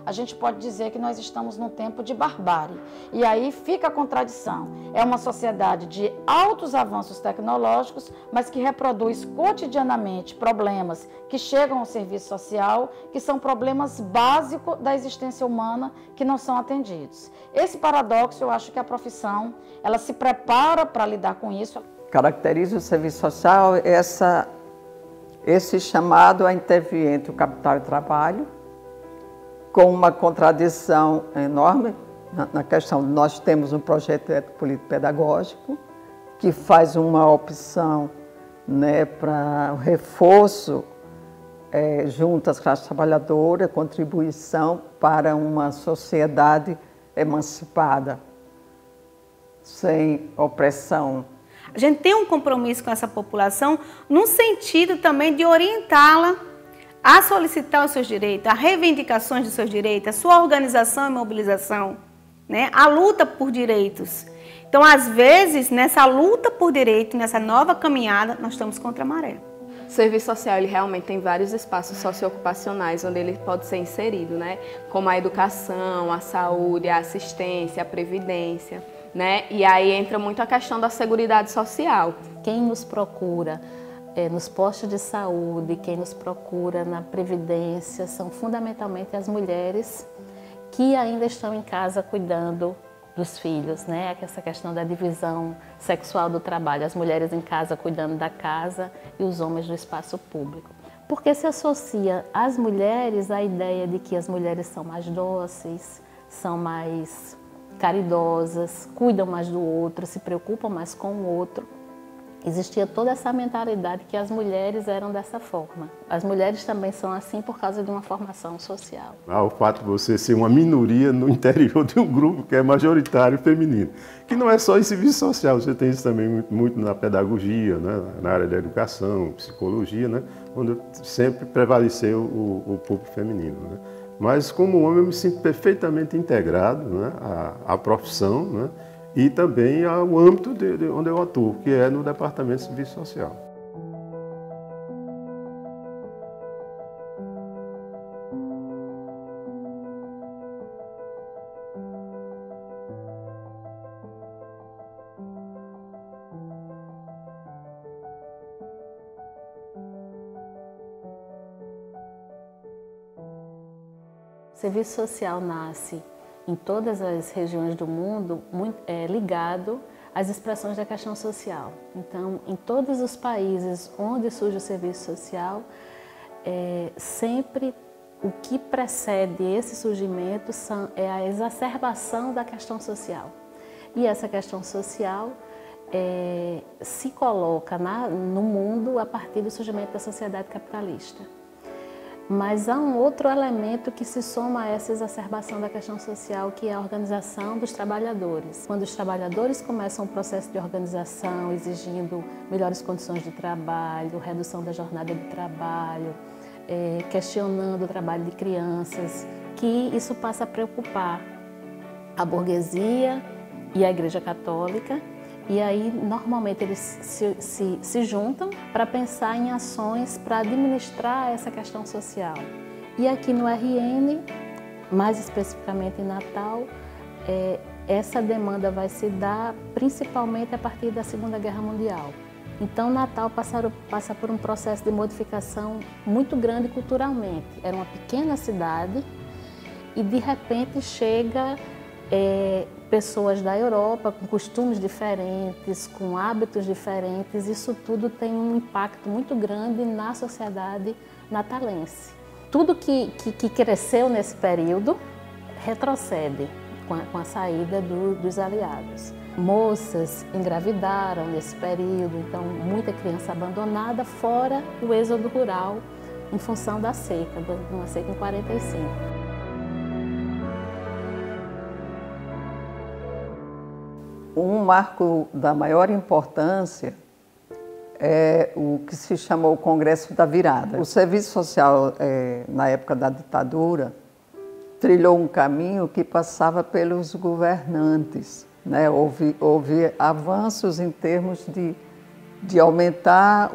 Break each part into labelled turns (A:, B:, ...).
A: A gente pode dizer que nós estamos num tempo de barbárie. E aí fica a contradição. É uma sociedade de altos avanços tecnológicos, mas que reproduz cotidianamente problemas que chegam ao serviço social, que são problemas básicos da existência humana que não são atendidos. Esse paradoxo, eu acho que a profissão, ela se prepara para lidar com isso.
B: Caracteriza o serviço social esse chamado a intervir entre o capital e o trabalho, com uma contradição enorme na questão de nós temos um projeto ético-político-pedagógico que faz uma opção, né, para o reforço junto às classes trabalhadoras, contribuição para uma sociedade emancipada, sem opressão.
C: A gente tem um compromisso com essa população no sentido também de orientá-la a solicitar os seus direitos, a reivindicações dos seus direitos, a sua organização e mobilização, né? A luta por direitos. Então, às vezes, nessa luta por direito, nessa nova caminhada, nós estamos contra a maré.
D: O serviço social, ele realmente tem vários espaços socioocupacionais onde ele pode ser inserido, né? Como a educação, a saúde, a assistência, a previdência, né? E aí entra muito a questão da seguridade social.
E: Quem nos procura nos postos de saúde, quem nos procura na previdência, são fundamentalmente as mulheres que ainda estão em casa cuidando dos filhos, né? Essa questão da divisão sexual do trabalho, as mulheres em casa cuidando da casa e os homens do espaço público. Porque se associa às mulheres a ideia de que as mulheres são mais dóceis, são mais caridosas, cuidam mais do outro, se preocupam mais com o outro. Existia toda essa mentalidade que as mulheres eram dessa forma. As mulheres também são assim por causa de uma formação social.
F: O fato de você ser uma minoria no interior de um grupo que é majoritário feminino, que não é só em serviço social, você tem isso também muito na pedagogia, né? Na área da educação, psicologia, né? Onde sempre prevaleceu o público feminino, né? Mas como homem eu me sinto perfeitamente integrado, né? à profissão, né? E também ao âmbito de onde eu atuo, que é no Departamento de Serviço Social.
E: O serviço social nasce em todas as regiões do mundo, ligado às expressões da questão social. Então, em todos os países onde surge o serviço social, sempre o que precede esse surgimento é a exacerbação da questão social. E essa questão social se coloca no mundo a partir do surgimento da sociedade capitalista. Mas há um outro elemento que se soma a essa exacerbação da questão social, que é a organização dos trabalhadores. Quando os trabalhadores começam um processo de organização, exigindo melhores condições de trabalho, redução da jornada de trabalho, questionando o trabalho de crianças, que isso passa a preocupar a burguesia e a Igreja Católica. E aí, normalmente, eles se juntam para pensar em ações para administrar essa questão social. E aqui no RN, mais especificamente em Natal, essa demanda vai se dar principalmente a partir da Segunda Guerra Mundial. Então, Natal passa por um processo de modificação muito grande culturalmente. Era uma pequena cidade e, de repente, chega pessoas da Europa com costumes diferentes, com hábitos diferentes. Isso tudo tem um impacto muito grande na sociedade natalense. Tudo que cresceu nesse período retrocede com a saída dos aliados. Moças engravidaram nesse período, então muita criança abandonada, fora o êxodo rural em função da seca, de uma seca em 45.
B: Um marco da maior importância é o que se chamou o Congresso da Virada. O serviço social, na época da ditadura, trilhou um caminho que passava pelos governantes. né? Houve avanços em termos de aumentar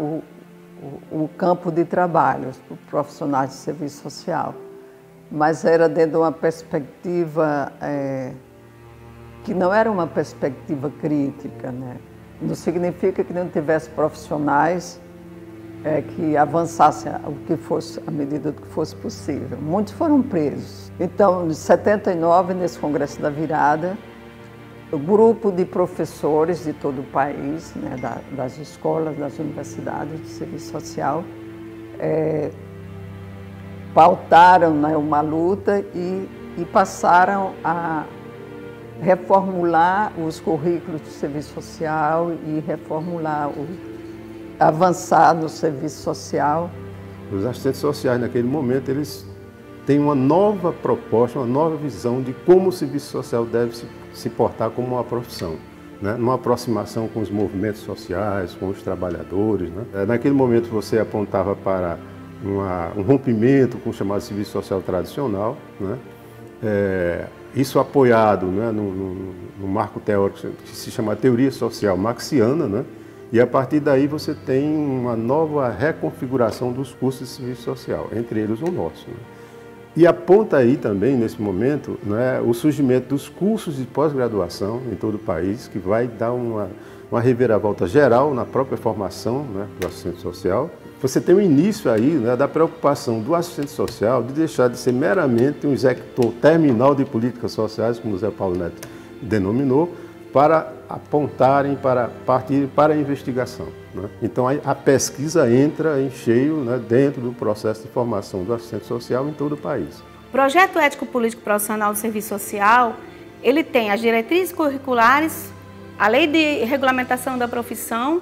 B: o campo de trabalho para profissionais de serviço social, mas era dentro de uma perspectiva que não era uma perspectiva crítica, né? Não significa que não tivesse profissionais que avançassem o que fosse, à medida do que fosse possível. Muitos foram presos. Então, em 79, nesse Congresso da Virada, o grupo de professores de todo o país, né, das escolas, das universidades de serviço social, pautaram, né, uma luta e passaram a reformular os currículos do serviço social e reformular avançar no serviço social.
F: Os assistentes sociais, naquele momento, eles têm uma nova proposta, uma nova visão de como o serviço social deve se portar como uma profissão, né? Numa aproximação com os movimentos sociais, com os trabalhadores, né? Naquele momento você apontava para um rompimento com o chamado serviço social tradicional, né? Isso apoiado, né, no marco teórico que se chama teoria social marxiana, né? E a partir daí você tem uma nova reconfiguração dos cursos de serviço social, entre eles o nosso, né? E aponta aí também, nesse momento, né, o surgimento dos cursos de pós-graduação em todo o país, que vai dar uma reviravolta geral na própria formação, né, do assistente social. Você tem o início aí, né, da preocupação do assistente social de deixar de ser meramente um executor terminal de políticas sociais, como o Zé Paulo Neto denominou, para apontarem, para partir para a investigação, né? Então a pesquisa entra em cheio, né, dentro do processo de formação do assistente social em todo o país.
C: O Projeto Ético Político Profissional do Serviço Social, ele tem as diretrizes curriculares, a lei de regulamentação da profissão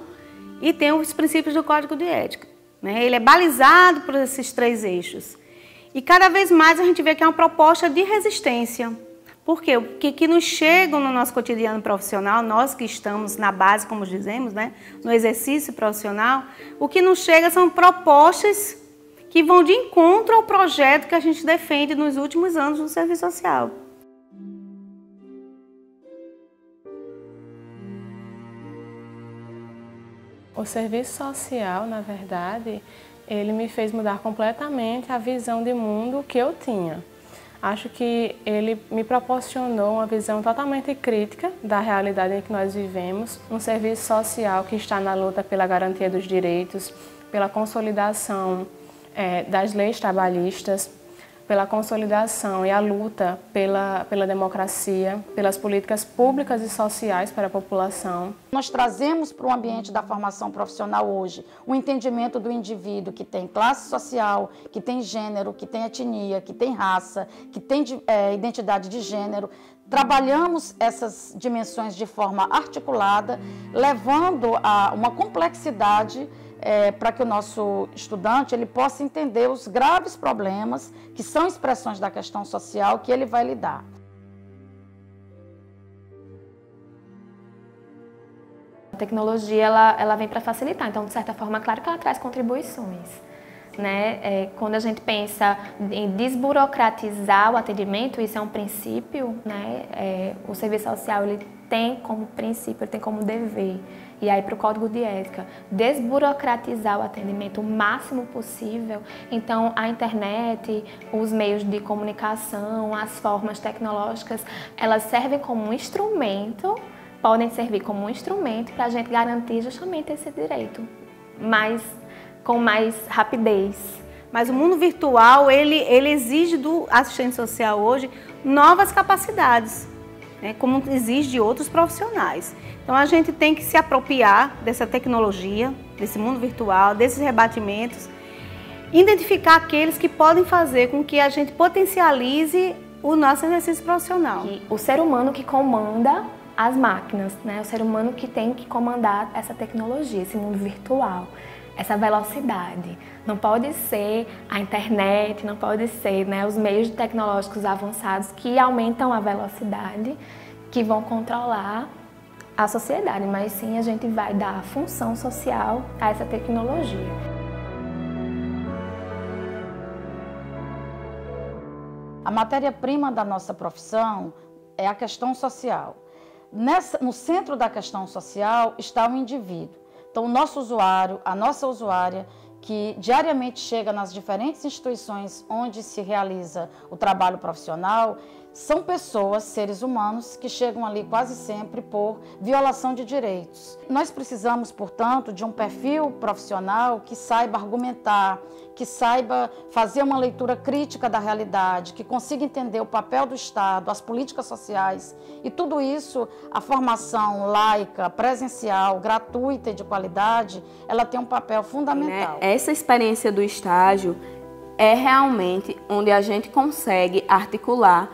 C: e tem os princípios do Código de Ética, né? Ele é balizado por esses 3 eixos. E cada vez mais a gente vê que é uma proposta de resistência. Por quê? O que nos chega no nosso cotidiano profissional, nós que estamos na base, como dizemos, né, no exercício profissional, o que nos chega são propostas que vão de encontro ao projeto que a gente defende nos últimos anos no serviço social.
E: O serviço social, na verdade, ele me fez mudar completamente a visão de mundo que eu tinha. Acho que ele me proporcionou uma visão totalmente crítica da realidade em que nós vivemos, um serviço social que está na luta pela garantia dos direitos, pela consolidação das leis trabalhistas, pela consolidação e a luta pela democracia, pelas políticas públicas e sociais para a população.
A: Nós trazemos para o ambiente da formação profissional hoje o entendimento do indivíduo que tem classe social, que tem gênero, que tem etnia, que tem raça, que tem identidade de gênero. Trabalhamos essas dimensões de forma articulada, levando a uma complexidade para que o nosso estudante ele possa entender os graves problemas que são expressões da questão social que ele vai lidar.
G: A tecnologia ela vem para facilitar, então de certa forma, claro que ela traz contribuições, né? Quando a gente pensa em desburocratizar o atendimento, isso é um princípio, né? O serviço social ele tem como princípio, ele tem como dever, e aí para o Código de Ética, desburocratizar o atendimento o máximo possível. Então a internet, os meios de comunicação, as formas tecnológicas, elas servem como um instrumento, podem servir como um instrumento para a gente garantir justamente esse direito, mas com mais rapidez.
C: Mas o mundo virtual, ele exige do assistente social hoje novas capacidades, né, como exige de outros profissionais. Então a gente tem que se apropriar dessa tecnologia, desse mundo virtual, desses rebatimentos, identificar aqueles que podem fazer com que a gente potencialize o nosso exercício profissional.
G: E o ser humano que comanda as máquinas, né? O ser humano que tem que comandar essa tecnologia, esse mundo virtual, essa velocidade. Não pode ser a internet, não pode ser, né, os meios tecnológicos avançados que aumentam a velocidade, que vão controlar a sociedade, mas sim a gente vai dar função social a essa tecnologia.
A: A matéria-prima da nossa profissão é a questão social. no centro da questão social está o indivíduo. Então, o nosso usuário, a nossa usuária, que diariamente chega nas diferentes instituições onde se realiza o trabalho profissional, são pessoas, seres humanos, que chegam ali quase sempre por violação de direitos. Nós precisamos, portanto, de um perfil profissional que saiba argumentar, que saiba fazer uma leitura crítica da realidade, que consiga entender o papel do Estado, as políticas sociais e tudo isso, a formação laica, presencial, gratuita e de qualidade, ela tem um papel fundamental.
D: Essa experiência do estágio é realmente onde a gente consegue articular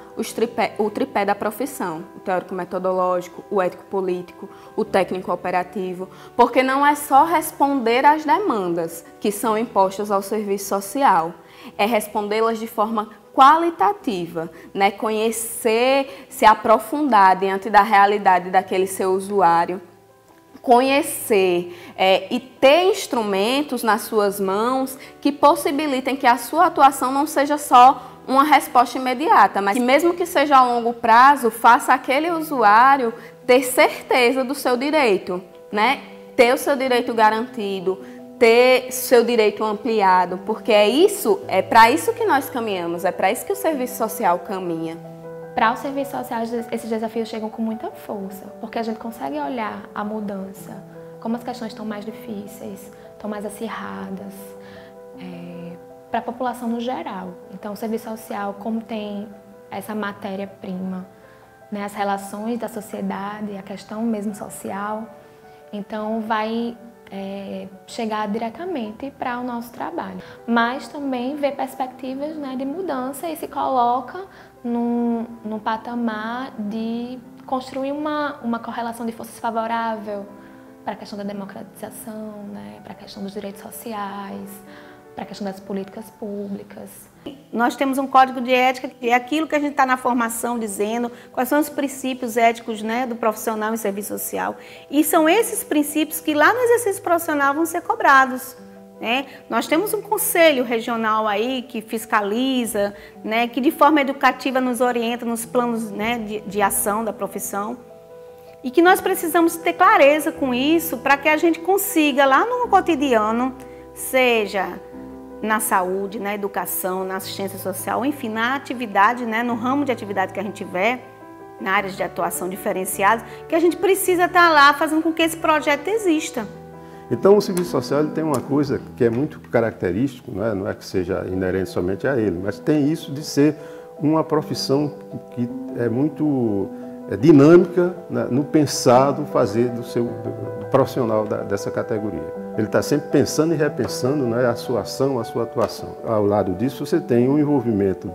D: o tripé da profissão, o teórico-metodológico, o ético-político, o técnico-operativo, porque não é só responder às demandas que são impostas ao serviço social, é respondê-las de forma qualitativa, né? Conhecer, se aprofundar diante da realidade daquele seu usuário, conhecer e ter instrumentos nas suas mãos que possibilitem que a sua atuação não seja só uma resposta imediata, mas que mesmo que seja a longo prazo, faça aquele usuário ter certeza do seu direito, né? Ter o seu direito garantido, ter seu direito ampliado, porque é para isso que nós caminhamos, é para isso que o serviço social caminha.
G: Para o serviço social, esses desafios chegam com muita força, porque a gente consegue olhar a mudança, como as questões estão mais difíceis, estão mais acirradas, para a população no geral. Então, o serviço social, como tem essa matéria-prima, né, as relações da sociedade, a questão mesmo social, então vai chegar diretamente para o nosso trabalho. Mas também vê perspectivas, né, de mudança e se coloca num patamar de construir uma correlação de forças favorável para a questão da democratização, né, para a questão dos direitos sociais, para a questão das políticas públicas.
C: Nós temos um código de ética, que é aquilo que a gente está na formação dizendo, quais são os princípios éticos, né, do profissional em serviço social. E são esses princípios que lá no exercício profissional vão ser cobrados. Né? Nós temos um conselho regional aí que fiscaliza, né, que de forma educativa nos orienta nos planos, né, de ação da profissão. E que nós precisamos ter clareza com isso para que a gente consiga lá no cotidiano, seja na saúde, na educação, na assistência social, enfim, na atividade, né, no ramo de atividade que a gente tiver, na área de atuação diferenciada, que a gente precisa estar lá fazendo com que esse projeto exista.
F: Então, o serviço social ele tem uma coisa que é muito característico, não é que seja inerente somente a ele, mas tem isso de ser uma profissão que é muito dinâmica, né, no pensado fazer do profissional dessa categoria. Ele está sempre pensando e repensando, né, a sua ação, a sua atuação. Ao lado disso, você tem um envolvimento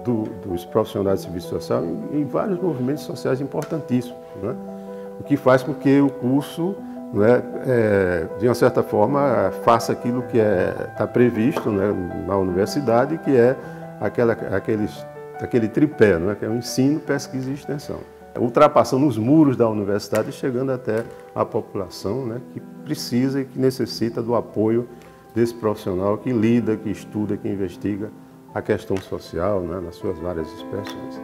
F: dos profissionais de serviço social em vários movimentos sociais importantíssimos, né, o que faz com que o curso, né, de uma certa forma, faça aquilo que está previsto, né, na universidade, que é aquele tripé, né, que é o ensino, pesquisa e extensão. Ultrapassando os muros da universidade e chegando até a população, né, que precisa e que necessita do apoio desse profissional que lida, que estuda, que investiga a questão social, né, nas suas várias expressões.